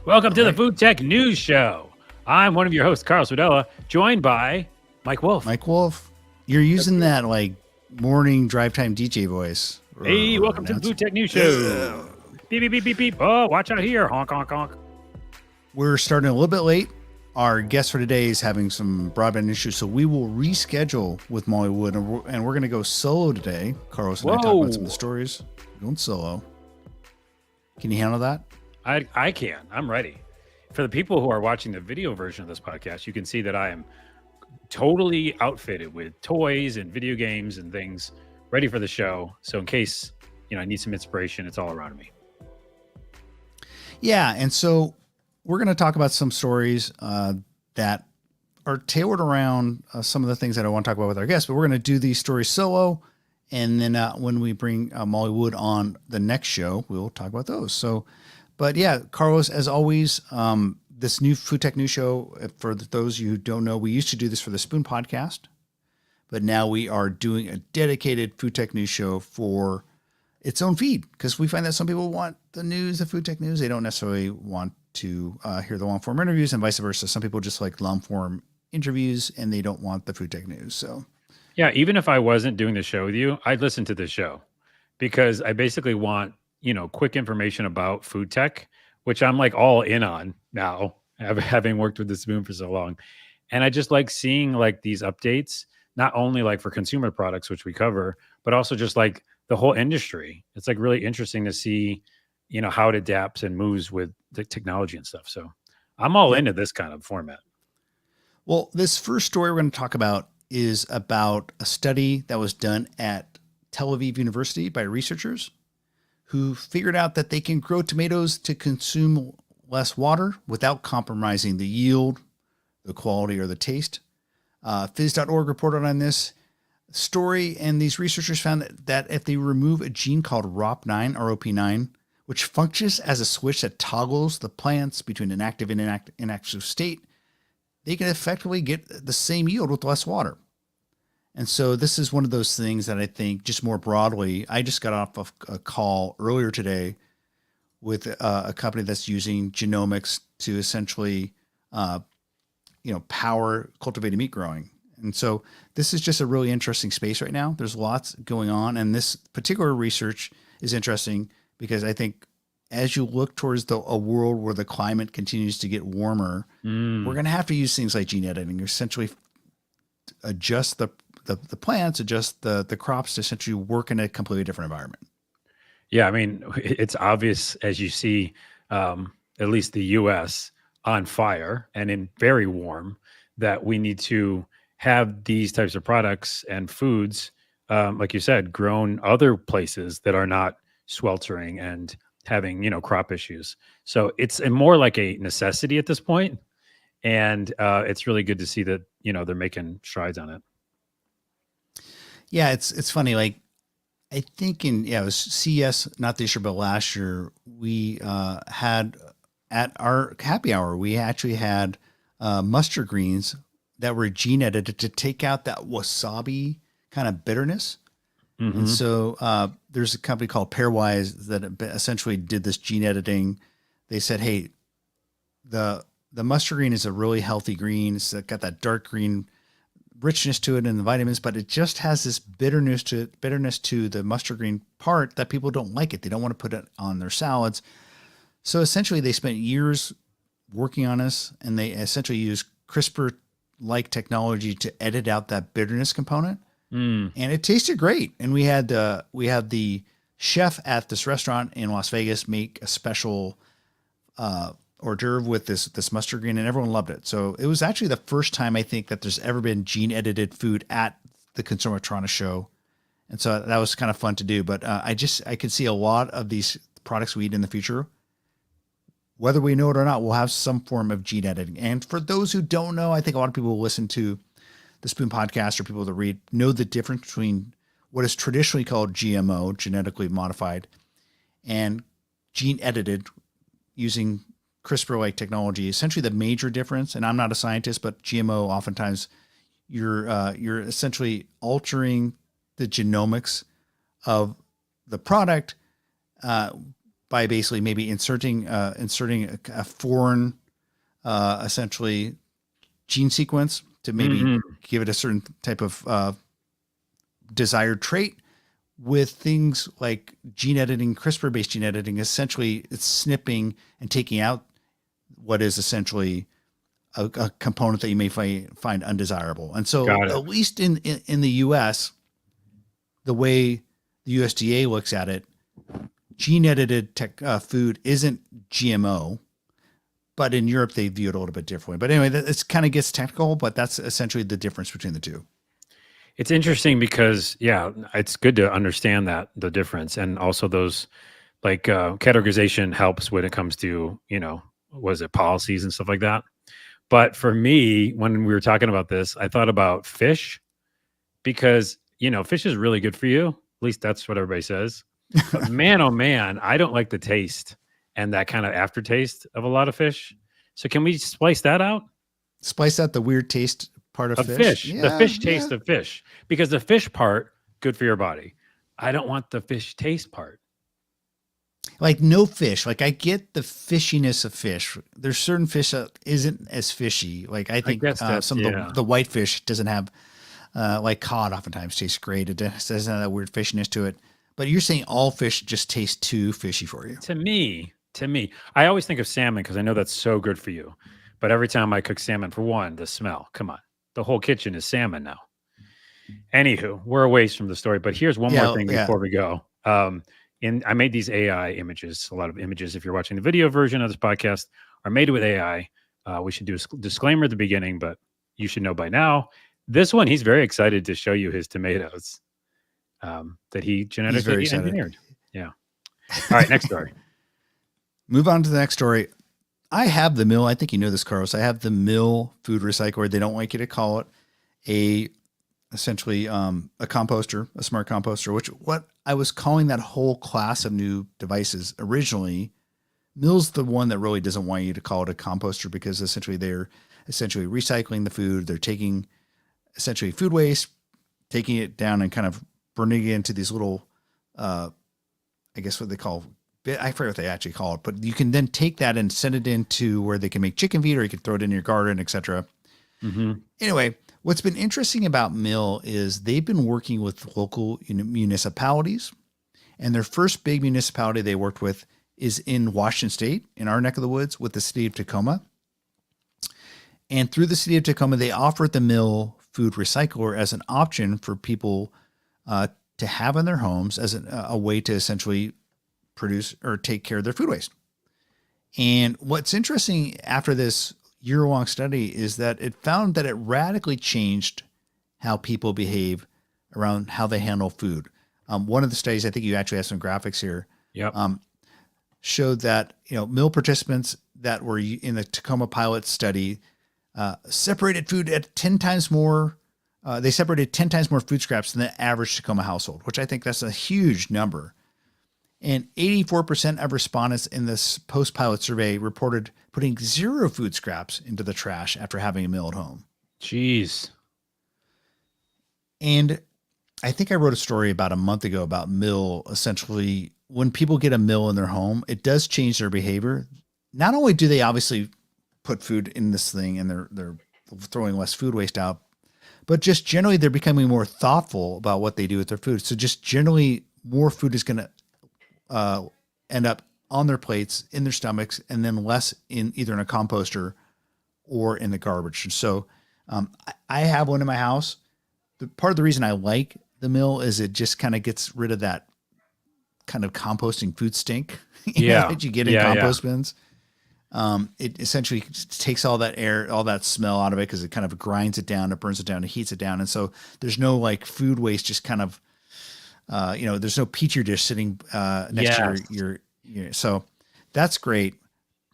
Welcome to the Food Tech News Show. I'm one of your hosts, Carl Sudella, joined by Mike Wolf. Mike Wolf, you're using that like morning drive time DJ voice. Hey, welcome to the Food Tech News Show. Beep, beep, beep, beep, beep. Oh, watch out here. Honk, honk, honk. We're starting a little bit late. Our guest for today is having some broadband issues, so we will reschedule with Molly Wood, and we're going to go solo today. Carlos and I talk about some of the stories. We're going solo. Can you handle that? I can. I'm ready. For the people who are watching the video version of this podcast, you can see that I am totally outfitted with toys and video games and things ready for the show. So in case, I need some inspiration, it's all around me. Yeah. And so we're going to talk about some stories that are tailored around some of the things that I want to talk about with our guests, but we're going to do these stories solo. And then when we bring Molly Wood on the next show, we'll talk about those. So, but yeah, Carlos, as always, this new Food Tech News Show, for those of you who don't know, we used to do this for the Spoon Podcast, but now we are doing a dedicated Food Tech News Show for its own feed, because we find that some people want the news, the Food Tech News. They don't necessarily want to hear the long form interviews, and vice versa. Some people just like long form interviews and they don't want the Food Tech News. So yeah, even if I wasn't doing the show with you, I'd listen to the show because I basically want, quick information about food tech, which I'm like all in on now, having worked with the Spoon for so long. And I just like seeing like these updates, not only like for consumer products, which we cover, but also just like the whole industry. It's like really interesting to see, how it adapts and moves with the technology and stuff. So I'm all into this kind of format. Well, this first story we're going to talk about is about a study that was done at Tel Aviv University by researchers who figured out that they can grow tomatoes to consume less water without compromising the yield, the quality, or the taste. Phys.org reported on this story, and these researchers found that if they remove a gene called ROP9, which functions as a switch that toggles the plants between an active and inactive state, they can effectively get the same yield with less water. And so this is one of those things that I think just more broadly, I just got off of a call earlier today with a company that's using genomics to essentially, power cultivated meat growing. And so this is just a really interesting space right now. There's lots going on. And this particular research is interesting because I think as you look towards a world where the climate continues to get warmer, we're going to have to use things like gene editing, essentially adjust the plants, adjust the crops to essentially work in a completely different environment. Yeah, I mean, it's obvious as you see, at least the U.S. on fire and in very warm, that we need to have these types of products and foods, like you said, grown other places that are not sweltering and having, crop issues. So it's more like a necessity at this point. And it's really good to see that, they're making strides on it. Yeah, it's funny. Like, I think it was CES, not this year, but last year, we had at our happy hour, we actually had mustard greens that were gene edited to take out that wasabi kind of bitterness. Mm-hmm. And so there's a company called Pairwise that essentially did this gene editing. They said, hey, the mustard green is a really healthy green. It's got that dark green richness to it and the vitamins, but it just has this bitterness to the mustard green part that people don't like it. They don't want to put it on their salads. So essentially they spent years working on this, and they essentially used CRISPR-like technology to edit out that bitterness component. And it tasted great. And we had the chef at this restaurant in Las Vegas make a special hors d'oeuvre with this mustard green, and everyone loved it. So it was actually the first time I think that there's ever been gene edited food at the Consumer Electronics Show. And so that was kind of fun to do. But I could see a lot of these products we eat in the future, whether we know it or not, will have some form of gene editing. And for those who don't know, I think a lot of people who listen to the Spoon Podcast or people that read know the difference between what is traditionally called GMO, genetically modified, and gene edited using CRISPR-like technology. Essentially the major difference, and I'm not a scientist, but GMO, oftentimes you're essentially altering the genomics of the product by basically maybe inserting a foreign essentially gene sequence to maybe Hmm. give it a certain type of desired trait. With things like gene editing, CRISPR based gene editing, essentially it's snipping and taking out what is essentially a component that you may find undesirable. And so, Got it. at least in the US, the way the USDA looks at it, gene edited food isn't GMO, but in Europe they view it a little bit differently. But anyway, it's kind of gets technical, but that's essentially the difference between the two. It's interesting because, yeah, it's good to understand that the difference, and also those like categorization helps when it comes to, was it policies and stuff like that. But for me, when we were talking about this, I thought about fish because, fish is really good for you. At least that's what everybody says. But man, oh man, I don't like the taste and that kind of aftertaste of a lot of fish. So can we splice that out? Splice out the weird taste part of Of fish. fish, the Yeah, fish yeah. taste of fish, because the fish part, good for your body. I don't want the fish taste part. Like no fish. Like I get the fishiness of fish. There's certain fish that isn't as fishy. Like I I think guess that's, some of yeah. the white fish doesn't have like cod oftentimes tastes great. It doesn't have that weird fishiness to it. But you're saying all fish just taste too fishy for you. To me, I always think of salmon because I know that's so good for you. But every time I cook salmon, for one, the smell, come on. The whole kitchen is salmon now. Anywho, we're a ways from the story, but here's one more Yeah, thing yeah. before we go. I made these AI images. A lot of images, if you're watching the video version of this podcast, are made with AI. We should do a disclaimer at the beginning, but you should know by now. This one, he's very excited to show you his tomatoes that he He's very genetically excited. engineered. Yeah. All right, next story. Move on to the next story. I have the mill. I think you know this, Carlos. I have the mill food recycler. They don't like you to call it essentially a composter, a smart composter, which what I was calling that whole class of new devices originally. Mill's the one that really doesn't want you to call it a composter because essentially they're essentially recycling the food. They're taking essentially food waste, taking it down and kind of burning it into these little, I guess what they call, I forget what they actually call it, but you can then take that and send it into where they can make chicken feed or you can throw it in your garden, etc. Mm-hmm. Anyway, what's been interesting about Mill is they've been working with local municipalities, and their first big municipality they worked with is in Washington State, in our neck of the woods, with the city of Tacoma. And through the city of Tacoma, they offered the Mill food recycler as an option for people to have in their homes as a way to essentially produce or take care of their food waste. And what's interesting after this year-long study is that it found that it radically changed how people behave around how they handle food. One of the studies, I think you actually have some graphics here, Yep. showed that Mill participants that were in the Tacoma pilot study separated food at 10 times more. They separated 10 times more food scraps than the average Tacoma household, which I think that's a huge number. And 84% of respondents in this post-pilot survey reported putting 0 food scraps into the trash after having a meal at home. Jeez. And I think I wrote a story about a month ago about Mill. Essentially, when people get a Mill in their home, it does change their behavior. Not only do they obviously put food in this thing and they're throwing less food waste out, but just generally they're becoming more thoughtful about what they do with their food. So just generally more food is going to end up on their plates, in their stomachs, and then less in either in a composter or in the garbage. So I have one in my house. Part of the reason I like the Mill is it just kind of gets rid of that kind of composting food stink that you get in compost bins. It essentially takes all that air, all that smell out of it because it kind of grinds it down, it burns it down, it heats it down. And so there's no like food waste just kind of there's no petri dish sitting next to your so that's great.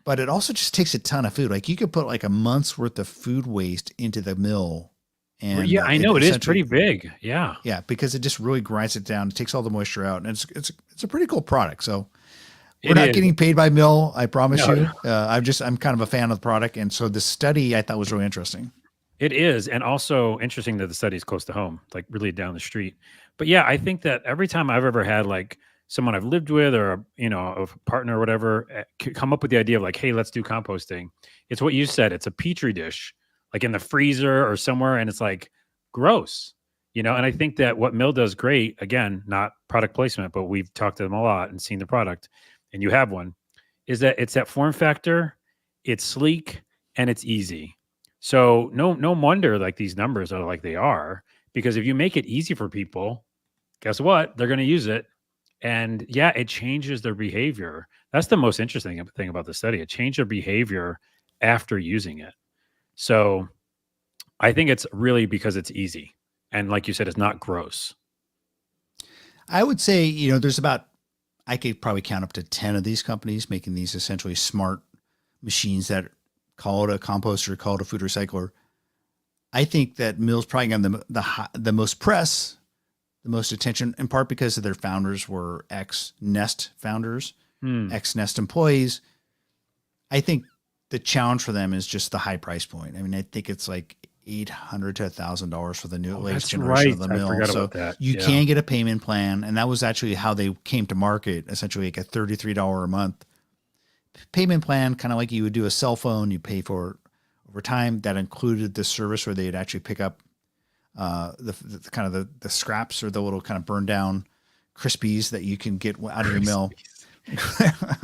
But it also just takes a ton of food. Like you could put like a month's worth of food waste into the Mill. And yeah, I know it is pretty big. Yeah. Yeah, because it just really grinds it down. It takes all the moisture out, and it's a pretty cool product. So we're not getting paid by Mill, I promise you. I'm kind of a fan of the product, and so the study I thought was really interesting. It is, and also interesting that the study is close to home, like really down the street. But yeah, I think that every time I've ever had like someone I've lived with or a partner or whatever come up with the idea of like, hey, let's do composting. It's what you said. It's a petri dish, like in the freezer or somewhere, and it's like gross. And I think that what Mill does great, again, not product placement, but we've talked to them a lot and seen the product, and you have one, is that it's that form factor, it's sleek, and it's easy. So no wonder like these numbers are like they are, because if you make it easy for people, guess what? They're going to use it. And yeah, it changes their behavior. That's the most interesting thing about the study. It changed their behavior after using it. So I think it's really because it's easy. And like you said, it's not gross. I would say, there's about, I could probably count up to 10 of these companies making these essentially smart machines that call it a composter, call it a food recycler. I think that Mill's probably gotten the most press, the most attention, in part because of their founders were ex-Nest founders, ex-Nest employees. I think the challenge for them is just the high price point. I mean, I think it's like $800 to $1,000 for the latest generation of the Mill. I forgot so about that. You can get a payment plan, and that was actually how they came to market. Essentially, like a $33 a month payment plan, kind of like you would do a cell phone. You pay for it over time. That included the service where they'd actually pick up the kind of the scraps or the little kind of burned down Crispies that you can get out of your mill.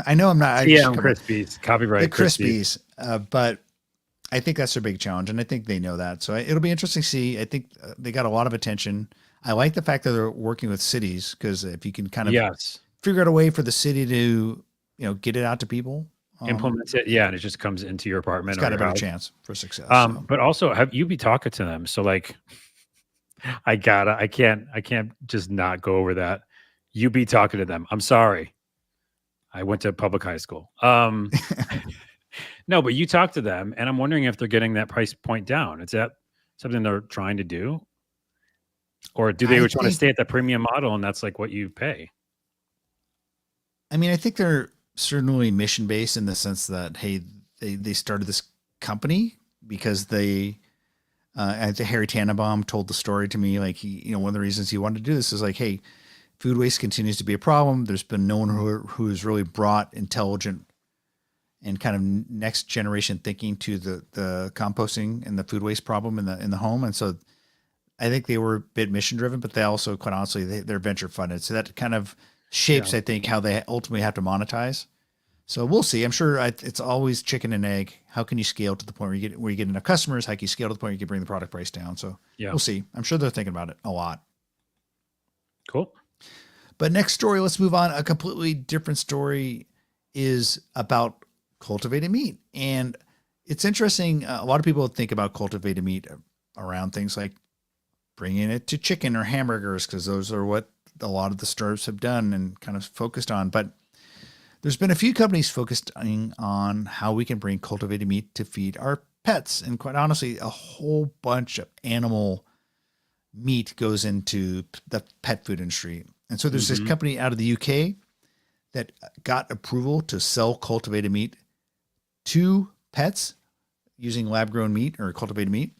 I know I'm not. Crispies, copyright the Crispies, but I think that's their big challenge, and I think they know that. So it'll be interesting to see. I think they got a lot of attention. I like the fact that they're working with cities, because if you can kind of figure out a way for the city to get it out to people, implement it, and it just comes into your apartment. It's got a better chance for success. But also, have you be talking to them? So like, I can't just not go over that. You be talking to them. I'm sorry. I went to public high school. No, but you talk to them, and I'm wondering if they're getting that price point down. Is that something they're trying to do? Or do they want to stay at the premium model, and that's like what you pay? I mean, I think they're certainly mission-based in the sense that, hey, they started this company because they, Harry Tannenbaum told the story to me, like one of the reasons he wanted to do this is like, hey, food waste continues to be a problem. There's been no one who's really brought intelligent and kind of next generation thinking to the composting and the food waste problem in the home. And so I think they were a bit mission driven, but they also, quite honestly, they're venture funded. So that kind of shapes, I think, how they ultimately have to monetize. So we'll see. I'm sure it's always chicken and egg. How can you scale to the point where you get enough customers? How can you scale to the point where you can bring the product price down? So we'll see. I'm sure they're thinking about it a lot. Cool. But next story, let's move on. A completely different story is about cultivated meat. And it's interesting. A lot of people think about cultivated meat around things like bringing it to chicken or hamburgers, because those are what a lot of the startups have done and kind of focused on. But there's been a few companies focused on how we can bring cultivated meat to feed our pets. And quite honestly, a whole bunch of animal meat goes into the pet food industry. And so there's this company out of the UK that got approval to sell cultivated meat to pets using lab-grown meat or cultivated meat.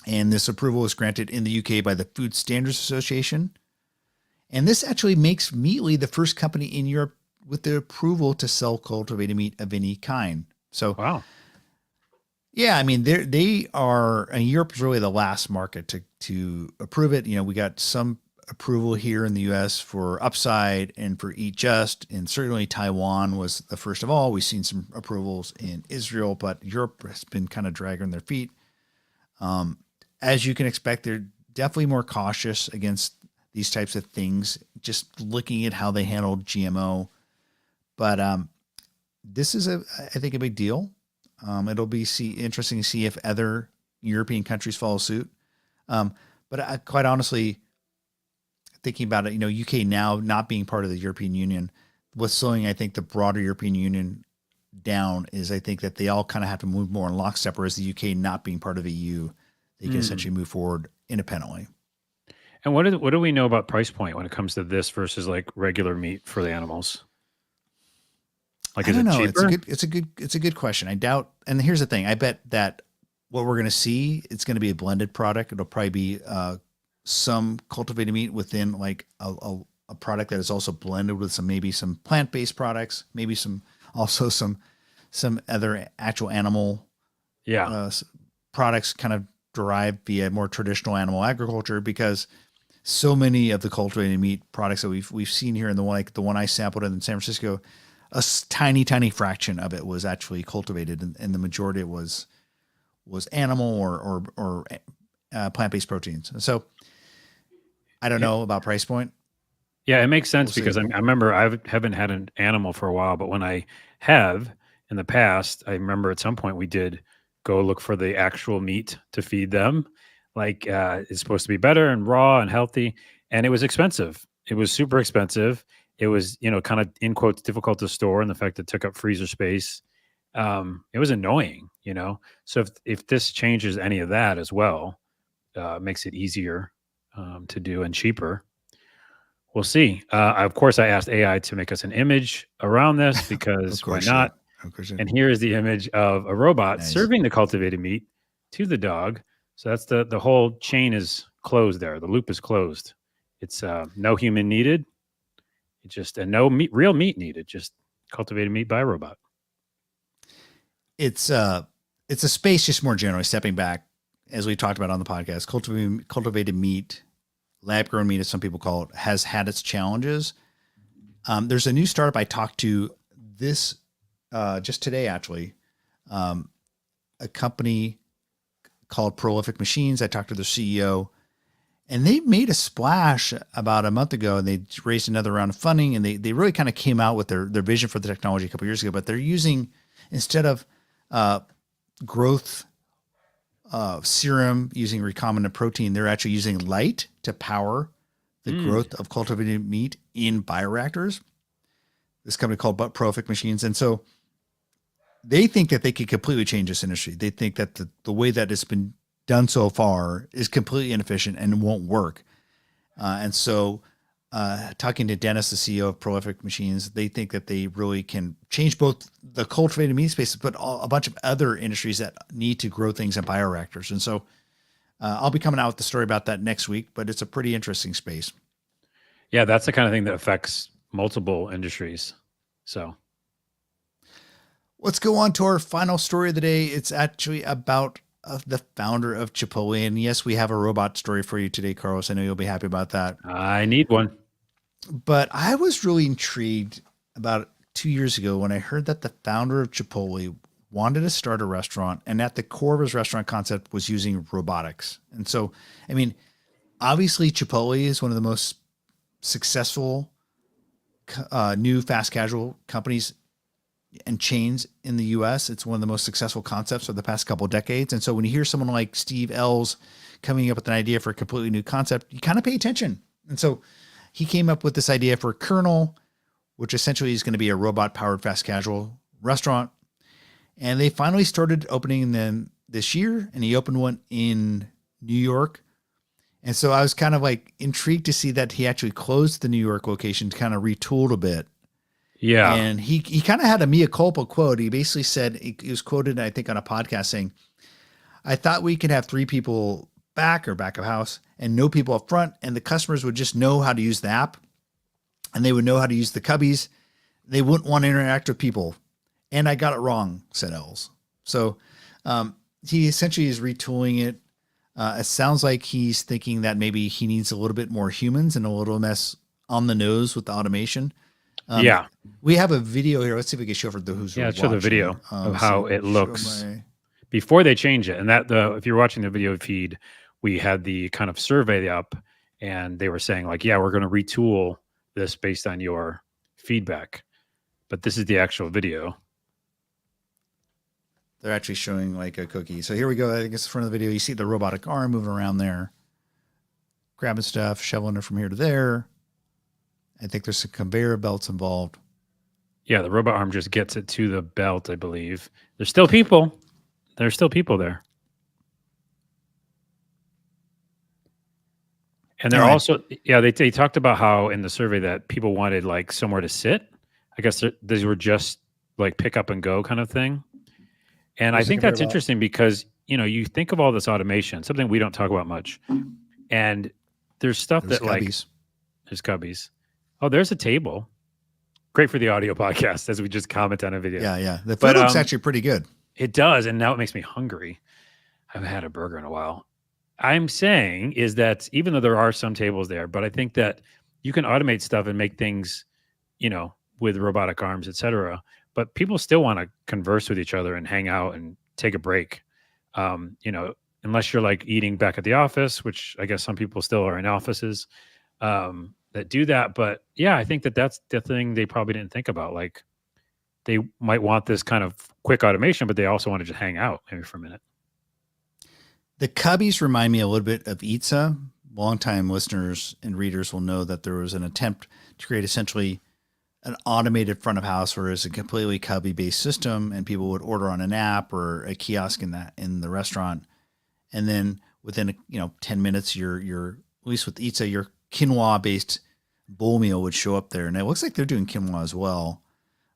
And this approval was granted in the UK by the Food Standards Association. And this actually makes Meatly the first company in Europe with the approval to sell cultivated meat of any kind. So, wow. Yeah, I mean, they are, and Europe is really the last market to approve it. We got some approval here in the US for Upside and for Eat Just, and certainly Taiwan was the first of all. We've seen some approvals in Israel, but Europe has been kind of dragging their feet. As you can expect, they're definitely more cautious against these types of things, just looking at how they handled GMO. But this is, I think, a big deal. It'll be interesting to see if other European countries follow suit. But quite honestly, thinking about it, UK now not being part of the European Union, what's slowing, I think, the broader European Union down is I think that they all kind of have to move more in lockstep, whereas the UK not being part of the EU, they can essentially move forward independently. And what do we know about price point when it comes to this versus like regular meat for the animals? Like, I don't know. Cheaper? It's a good question. I doubt. And here's the thing. I bet that what we're going to see, it's going to be a blended product. It'll probably be some cultivated meat within like a a product that is also blended with maybe some plant-based products, maybe some other actual animal Yeah. products kind of derived via more traditional animal agriculture, because so many of the cultivated meat products that we've seen here in the one I sampled in San Francisco, tiny fraction of it was actually cultivated, and the majority it was animal or plant-based proteins. And so I don't know about price point. Yeah, it makes sense We'll because see. I remember I haven't had an animal for a while, but when I have in the past, I remember at some point we did go look for the actual meat to feed them. Like it's supposed to be better and raw and healthy, and it was expensive. It was super expensive. It was, kind of in quotes difficult to store, and the fact that it took up freezer space. It was annoying. So if this changes any of that as well, makes it easier to do and cheaper. We'll see. Of course, I asked AI to make us an image around this Of because why course you did. not? Of course you And did. here is the image of a robot Nice. serving the cultivated meat to the dog. So that's the whole chain is closed there. The loop is closed. It's no human needed. It's just no real meat needed. Just cultivated meat by a robot. It's a space, just more generally stepping back, as we talked about on the podcast. Cultivated meat, lab grown meat, as some people call it, has had its challenges. There's a new startup I talked to this just today, actually. A company called Prolific Machines. I talked to their CEO, and they made a splash about a month ago, and they raised another round of funding, and they really kind of came out with their vision for the technology a couple years ago. But they're using, instead of growth serum using recombinant protein, they're actually using light to power the growth of cultivated meat in bioreactors. This company called Prolific Machines. And so they think that they could completely change this industry. They think that the way that it's been done so far is completely inefficient and won't work. And so talking to Dennis, the CEO of Prolific Machines, they think that they really can change both the cultivated meat space, but a bunch of other industries that need to grow things in bioreactors. And so I'll be coming out with the story about that next week, but it's a pretty interesting space. Yeah, that's the kind of thing that affects multiple industries. So let's go on to our final story of the day. It's actually about the founder of Chipotle. And yes, we have a robot story for you today, Carlos. I know you'll be happy about that. I need one. But I was really intrigued about 2 years ago when I heard that the founder of Chipotle wanted to start a restaurant, and at the core of his restaurant concept was using robotics. And so, I mean, obviously Chipotle is one of the most successful new fast casual companies and chains in the US. It's one of the most successful concepts of the past couple of decades. And so when you hear someone like Steve Ells coming up with an idea for a completely new concept, you kind of pay attention. And so he came up with this idea for Kernel, which essentially is going to be a robot powered fast casual restaurant. And they finally started opening them this year, and he opened one in New York. And so I was kind of like intrigued to see that he actually closed the New York location, kind of retooled a bit. Yeah. And he kind of had a mea culpa quote. He basically said, he was quoted, I think, on a podcast saying, "I thought we could have 3 people back of house and no people up front, and the customers would just know how to use the app and they would know how to use the cubbies. They wouldn't want to interact with people. And I got it wrong," said Ells. So he essentially is retooling it. It sounds like he's thinking that maybe he needs a little bit more humans and a little less on the nose with the automation. Yeah. We have a video here. Let's see if we can show for those who are Show the watching. video of how it looks my- before they change it. And that if you're watching the video feed, we had the kind of survey up, and they were saying like, yeah, we're going to retool this based on your feedback. But this is the actual video. They're actually showing like a cookie. So here we go. I think it's the front of the video. You see the robotic arm moving around there, grabbing stuff, shoveling it from here to there. I think there's some conveyor belts involved. Yeah, the robot arm just gets it to the belt, I believe. There's still people. There's still people there. And they're also, they talked about how in the survey that people wanted like somewhere to sit. I guess these were just like pick up and go kind of thing. And I think that's interesting because, you think of all this automation, something we don't talk about much. And there's stuff that like, there's cubbies. Oh, there's a table. Great for the audio podcast as we just comment on a video. Yeah. The food But, looks actually pretty good. It does, and now it makes me hungry. I haven't had a burger in a while. I'm saying is that even though there are some tables there, but I think that you can automate stuff and make things, with robotic arms, etc. But people still want to converse with each other and hang out and take a break. Unless you're like eating back at the office, which I guess some people still are in offices that do that. But yeah, I think that that's the thing they probably didn't think about. Like they might want this kind of quick automation, but they also want to just hang out maybe for a minute. The Cubbies remind me a little bit of Eatsa. Longtime listeners and readers will know that there was an attempt to create essentially an automated front of house where it's a completely Cubby based system and people would order on an app or a kiosk in the restaurant. And then within 10 minutes, your at least with Eatsa, your quinoa based bowl meal would show up there. And it looks like they're doing quinoa as well,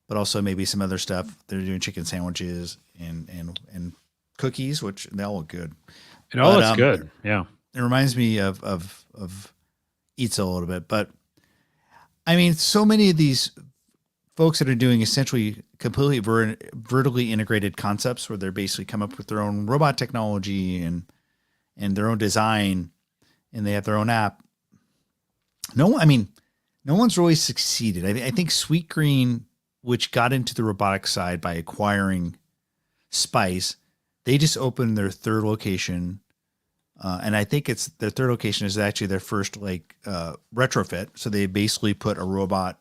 but also maybe some other stuff. They're doing chicken sandwiches and cookies, which they all look good. It all looks good. Yeah. It reminds me of Eatsa a little bit, but I mean, so many of these folks that are doing essentially completely vertically integrated concepts where they're basically come up with their own robot technology and their own design, and they have their own app. No one's really succeeded. I think Sweetgreen, which got into the robotics side by acquiring Spice, they just opened their third location. And I think it's their third location is actually their first retrofit. So they basically put a robot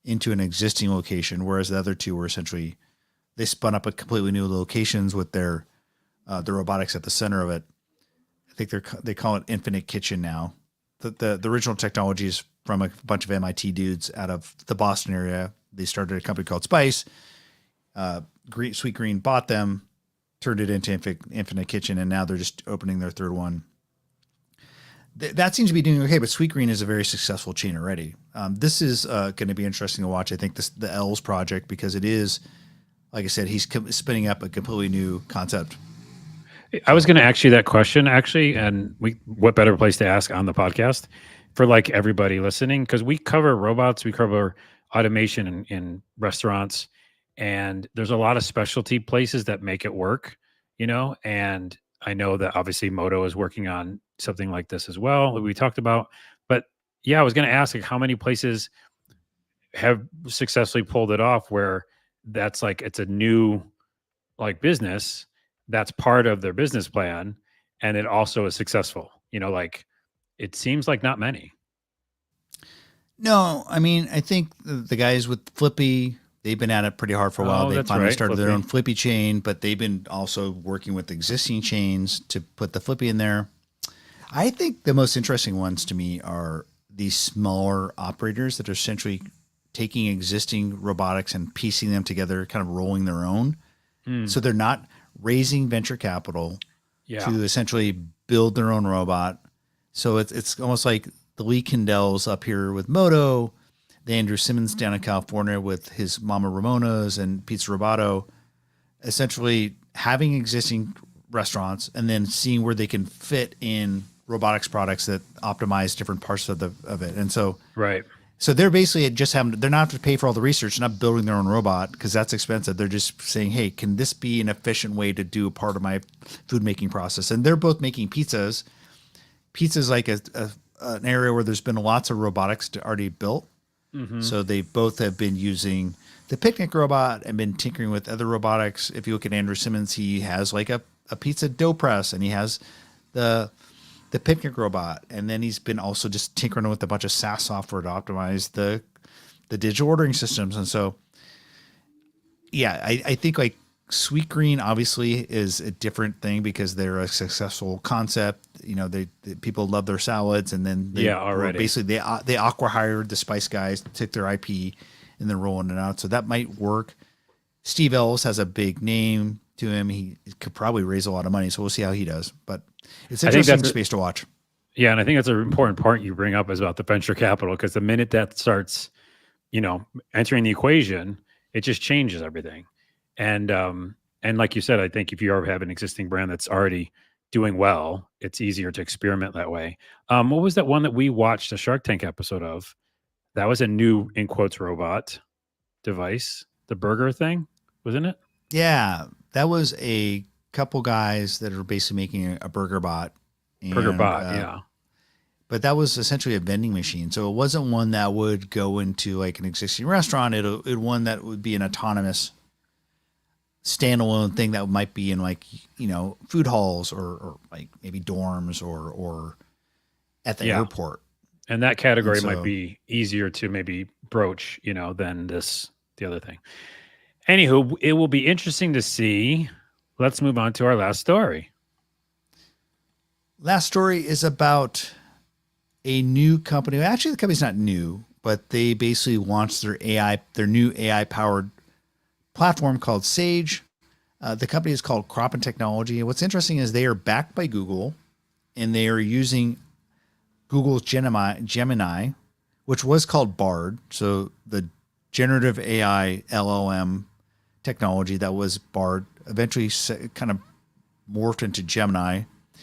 into an existing location, whereas the other two were essentially they spun up a completely new locations with their the robotics at the center of it. I think they call it Infinite Kitchen now. The original technology is from a bunch of MIT dudes out of the Boston area. They started a company called Spice. Sweetgreen bought them, turned it into Infinite Kitchen, and now they're just opening their third one. That seems to be doing okay, but Sweetgreen is a very successful chain already. This is going to be interesting to watch. I think the L's project, because it is, like I said, he's spinning up a completely new concept. I was going to ask you that question actually, and what better place to ask on the podcast for like everybody listening, because we cover robots, we cover automation in restaurants, and there's a lot of specialty places that make it work, and I know that obviously Moto is working on something like this as well that we talked about. But yeah, I was going to ask like how many places have successfully pulled it off where that's like it's a new like business that's part of their business plan and it also is successful. Like it seems like not many. No, I mean, I think the guys with Flippy, they've been at it pretty hard for a while. They finally started their own Flippy chain, but they've been also working with existing chains to put the Flippy in there. I think the most interesting ones to me are these smaller operators that are essentially taking existing robotics and piecing them together, kind of rolling their own. So they're not raising venture capital to essentially build their own robot. So it's almost like the Lee Kindells up here with Moto, the Andrew Simmons down in California with his Mama Ramona's and Pizza Roboto, essentially having existing restaurants and then seeing where they can fit in robotics products that optimize different parts of it. And so, right. So they're basically they're not to pay for all the research, not building their own robot because that's expensive. They're just saying, hey, can this be an efficient way to do a part of my food making process? And they're both making pizzas. Pizza's like an area where there's been lots of robotics already built. Mm-hmm. So they both have been using the Picnic robot and been tinkering with other robotics. If you look at Andrew Simmons, he has like a pizza dough press and he has the Picnic robot. And then he's been also just tinkering with a bunch of SaaS software to optimize the digital ordering systems. And so, yeah, I think like Sweetgreen obviously is a different thing because they're a successful concept. They people love their salads, and then basically they acqui-hired the Spice guys, took their IP, and then rolling it out. So that might work. Steve Ells has a big name to him. He could probably raise a lot of money, so we'll see how he does. But it's interesting space to watch. Yeah, and I think that's an important part you bring up is about the venture capital, because the minute that starts, entering the equation, it just changes everything. And like you said, I think if you already have an existing brand that's already doing well, it's easier to experiment that way. What was that one that we watched a Shark Tank episode of That was a new, in quotes, robot device. The burger thing, wasn't it? Yeah, that was a couple guys that are basically making a burger bot, Burger and bot, yeah. but that was essentially a vending machine. So it wasn't one that would go into like an existing restaurant. It one that would be an autonomous standalone thing that might be in like, food halls or like maybe dorms or at the Yeah. airport. And that category And might so- be easier to maybe broach, than the other thing. Anywho, it will be interesting to see. Let's move on to our last story. Last story is about a new company. Actually, the company's not new, but they basically launched their new AI powered platform called Sage. The company is called Kroppen Technology. And what's interesting is they are backed by Google, and they are using Google's Gemini, which was called Bard. So the generative AI LLM technology that was Bard eventually kind of morphed into Gemini.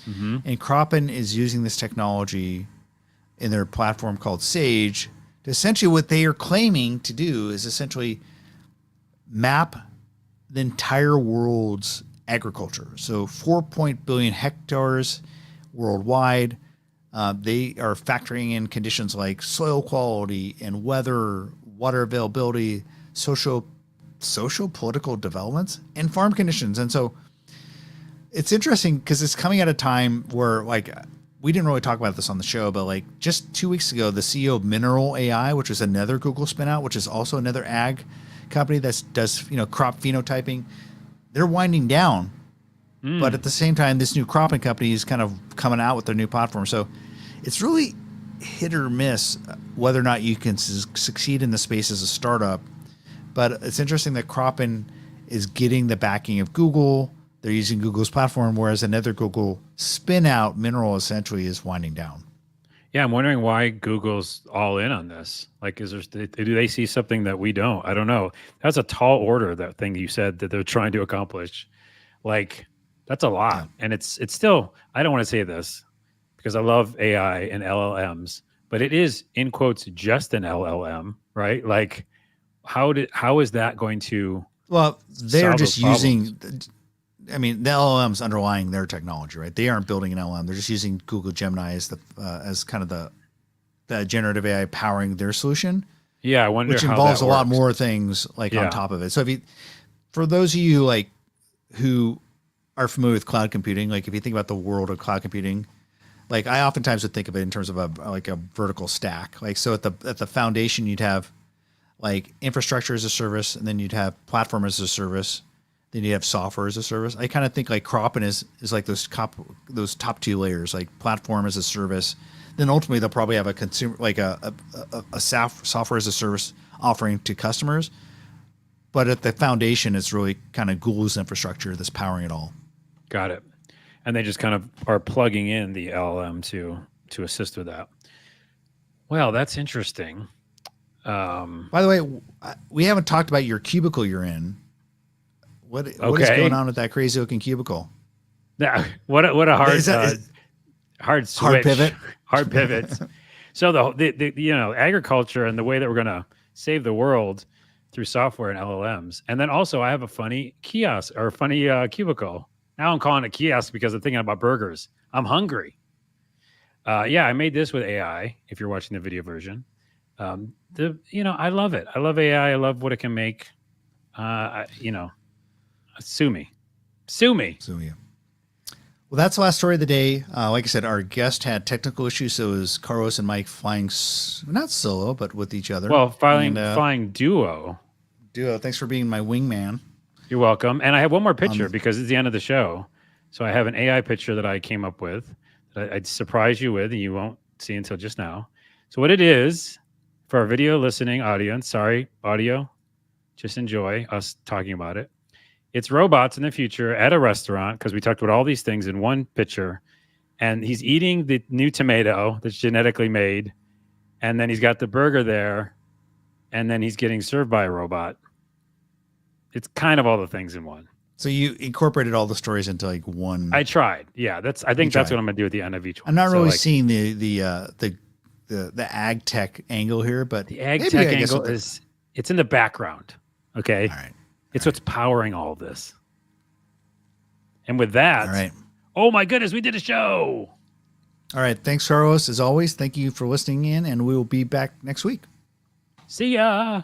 Mm-hmm. And Kroppen is using this technology in their platform called Sage. Essentially, what they are claiming to do is essentially map the entire world's agriculture. So 4 billion hectares worldwide. They are factoring in conditions like soil quality and weather, water availability, social political developments, and farm conditions. And so it's interesting because it's coming at a time where, like, we didn't really talk about this on the show, but like just 2 weeks ago, the CEO of Mineral AI, which is another Google spinout, which is also another ag company that does crop phenotyping, they're winding down. But at the same time, this new Kroppen company is kind of coming out with their new platform. So it's really hit or miss whether or not you can succeed in the space as a startup. But it's interesting that Kroppen is getting the backing of Google. They're using Google's platform, whereas another Google spin out, Mineral, essentially is winding down. Yeah, I'm wondering why Google's all in on this. Like, do they see something that we don't? I don't know. That's a tall order, that thing you said that they're trying to accomplish. Like, that's a lot. Yeah. And it's still, I don't want to say this because I love AI and LLMs, but it is, in quotes, just an LLM, right? Like, how is that going to Well, they're solve just those using, the LLM's underlying their technology, right? They aren't building an LLM. They're just using Google Gemini as as kind of the generative AI powering their solution, Yeah, I wonder which how involves that a lot works. more things like Yeah. on top of it. So for those of you like who are familiar with cloud computing, like if you think about the world of cloud computing, like I oftentimes would think of it in terms of a vertical stack. Like, so at the foundation, you'd have like infrastructure as a service, and then you'd have platform as a service, then you have software as a service. I kind of think like Kroppen is like those top two layers, like platform as a service. Then ultimately they'll probably have a consumer, like a software as a service offering to customers. But at the foundation, it's really kind of Google's infrastructure that's powering it all. Got it. And they just kind of are plugging in the LLM to assist with that. Well, that's interesting. By the way, we haven't talked about your cubicle you're in. What is Okay. going on with that crazy looking cubicle? Yeah, what a hard Is that- hard switch, Hard pivot? hard pivot. So the agriculture and the way that we're gonna save the world through software and LLMs, and then also I have a funny kiosk or funny cubicle. Now I'm calling it kiosk because I'm thinking about burgers. I'm hungry. Yeah, I made this with AI. If you're watching the video version, I love it. I love AI. I love what it can make. Sue me. So yeah. Well, that's the last story of the day. Like I said, our guest had technical issues, so it was Carlos and Mike flying not solo, but with each other. Well, And, flying duo. Duo, thanks for being my wingman. You're welcome. And I have one more picture Um, because it's the end of the show. So I have an AI picture that I came up with that I'd surprise you with, and you won't see until just now. So what it is for our video listening audience, sorry, audio, just enjoy us talking about it. It's robots in the future at a restaurant, because we talked about all these things in one picture. And he's eating the new tomato that's genetically made. And then he's got the burger there. And then he's getting served by a robot. It's kind of all the things in one. So you incorporated all the stories into like one. I tried. Yeah, I think You that's tried. what I'm gonna do at the end of each one. I'm not So, really like, seeing the the ag tech angle here, but The ag maybe, tech I guess, angle it's in the background. Okay. all right. It's what's powering all of this. And with that, All right. oh my goodness, we did a show. All right. Thanks, Carlos. As always, thank you for listening in, and we will be back next week. See ya.